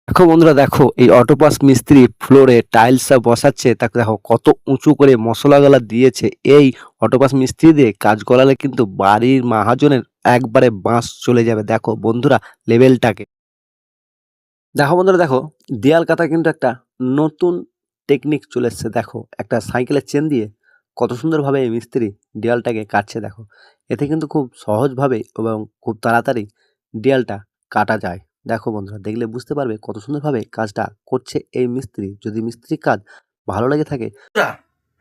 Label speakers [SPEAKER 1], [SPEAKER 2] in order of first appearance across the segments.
[SPEAKER 1] দেখো বন্ধুরা, দেখো এই অটোপাস মিস্ত্রি ফ্লোরে টাইলস বসাচ্ছে। তাকে দেখো কত উঁচু করে মশলাগুলা দিয়েছে। এই অটোপাস মিস্ত্রি দিয়ে কাজ করালে কিন্তু বাড়ির মাহাজনের একবারে বাঁশ চলে যাবে। দেখো বন্ধুরা লেভেলটাকে দেখো। বন্ধুরা দেখো, দেয়াল কাটা কিন্তু একটা নতুন টেকনিক চলে এসছে। দেখো একটা সাইকেলের চেন দিয়ে কত সুন্দরভাবে এই মিস্ত্রি দেয়ালটাকে কাটছে। দেখো এতে কিন্তু খুব সহজভাবে এবং খুব তাড়াতাড়ি দেয়ালটা কাটা যায়। দেখো বন্ধুরা, দেখলে বুঝতে পারবে কত সুন্দরভাবে কাজটা করছে এই মিস্ত্রি। যদি মিস্ত্রির কাজ ভালো লেগে থাকে,
[SPEAKER 2] বন্ধুরা,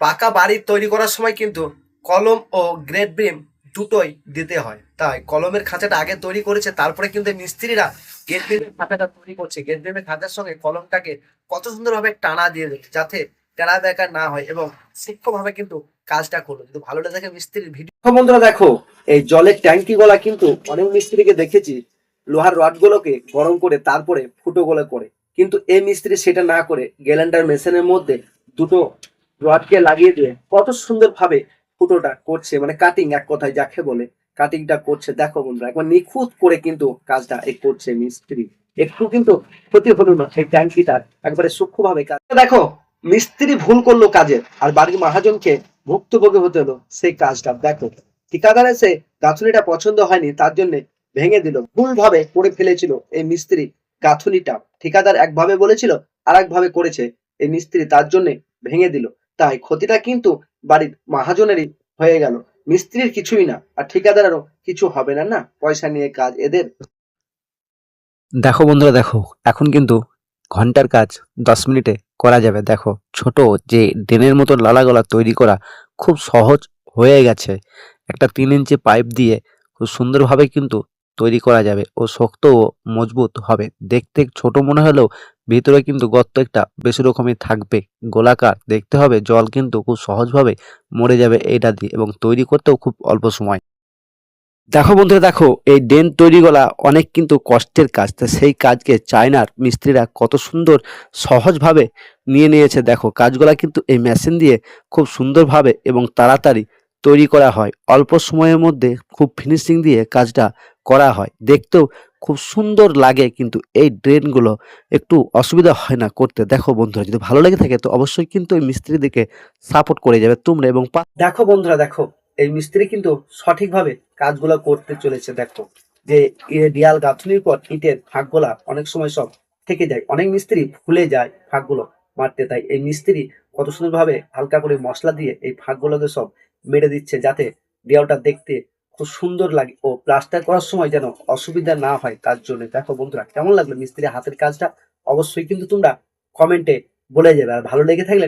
[SPEAKER 2] পাকা বাড়ি তৈরি করার সময় কিন্তু কলম ও গ্রেড বিম দুটোই দিতে হয়। তাই কলমের খাঁচাটা আগে তৈরি করেছে, তারপরে কিন্তু মিস্ত্রিরা গেট বিমের খাঁচাটা তৈরি করছে। গেট বিমের খাঁচার সঙ্গে কলমটাকে কত সুন্দরভাবে টানা দিয়ে দেবে, যাতে টেরা বেঁকা না হয় এবং সূক্ষ্মভাবে কিন্তু কাজটা করলো। যদি ভালো লেগে থাকে মিস্ত্রির ভিডিও। বন্ধুরা দেখো, এই জলের ট্যাঙ্কি গুলা কিন্তু অনেক মিস্ত্রিকে দেখেছি লোহার রড গুলোকে গরম করে তারপরে ফুটো গুলো করে, কিন্তু এই মিস্ত্রি সেটা না করে গ্যালান্ডার মেশিনের মধ্যে দুটো রডকে লাগিয়ে দিয়ে কত সুন্দর ভাবে ফুটোটা করছে, মানে কাটিং এক কথায় যাকে বলে কাটিংটা করছে। দেখো বন্ধুরা, একবার নিখুঁত করে কিন্তু কাজটা করছে মিস্ত্রি। একটু কিন্তু ক্ষতি হলো না সেই ট্যাঙ্কিটার, একবারে সূক্ষ্মভাবে কাজ। দেখো, মিস্ত্রি ভুল করলো কাজে, আর বাড়ির মহাজনকে ভুক্তভোগী হতে হলো সেই কাজটা। দেখো, ঠিকাদার এসে গাঁথুনিটা পছন্দ হয়নি, তার জন্য ভেঙে দিল। ভুল ভাবে করে ফেলেছিল এই মিস্ত্রি গাঁথুনিটা। ঠিকাদার একভাবে বলেছিল, আর একভাবে করেছে এই মিস্ত্রি, তার জন্য ভেঙে দিল। তাই ক্ষতিটা কিন্তু বাড়ির মহাজনেরই হয়ে গেল, মিস্ত্রির কিছুই না, আর ঠিকাদারেরও কিছু হবে না। না, পয়সা নিয়ে কাজ এদের।
[SPEAKER 1] দেখো বন্ধুরা দেখো, এখন কিন্তু ঘন্টার কাজ 10 মিনিটে করা যাবে। দেখো ছোট যে ড্রেনের মতো লালাগোলা তৈরি করা খুব সহজ হয়ে গেছে। একটা 3 ইঞ্চি পাইপ দিয়ে খুব সুন্দরভাবে কিন্তু তৈরি করা যাবে ও শক্ত ও মজবুত হবে। দেখতে ছোট মনে হলেও ভিতরে কিন্তু গর্ত একটা বেশি রকমই থাকবে, গোলাকার দেখতে হবে। জল কিন্তু খুব সহজভাবে মরে যাবে এইটা দিয়ে, এবং তৈরি করতেও খুব অল্প সময়। দেখো বন্ধুরা দেখো, এই ড্রেন তৈরি করা অনেক কিন্তু কষ্টের কাজ। তা সেই কাজকে চায়নার মিস্ত্রিরা কত সুন্দর সহজভাবে নিয়ে নিয়েছে। দেখো কাজগুলা কিন্তু এই মেশিন দিয়ে খুব সুন্দরভাবে এবং তাড়াতাড়ি তৈরি করা হয়। অল্প সময়ের মধ্যে খুব ফিনিশিং দিয়ে কাজটা করা হয়, দেখতেও খুব সুন্দর লাগে। কিন্তু এই ড্রেনগুলো একটু অসুবিধা হয় না করতে। দেখো বন্ধুরা, যদি ভালো লেগে থাকে তো অবশ্যই কিন্তু এই মিস্ত্রিদিকে সাপোর্ট করে যাবে তোমরা। এবং
[SPEAKER 2] দেখো বন্ধুরা দেখো, এই মিস্ত্রি কিন্তু সঠিকভাবে কাজগুলো করতে চলেছে। দেখো যে দেয়াল গাঁথনির পর ইটের ফাঁকগুলা অনেক সময় সব থেকে যায়, অনেক মিস্ত্রি ভুলে যায় ফাঁকগুলো মারতে। তাই এই মিস্ত্রি কত সুন্দরভাবে হালকা করে মশলা দিয়ে এই ফাঁকগুলোকে সব মেরে দিচ্ছে, যাতে দেয়ালটা দেখতে খুব সুন্দর লাগে ও প্লাস্টার করার সময় যেন অসুবিধা না হয় তার জন্য। দেখো বন্ধুরা, কেমন লাগলো মিস্ত্রি হাতের কাজটা অবশ্যই কিন্তু তোমরা কমেন্টে বলে যাবে, আর ভালো লেগে থাকলে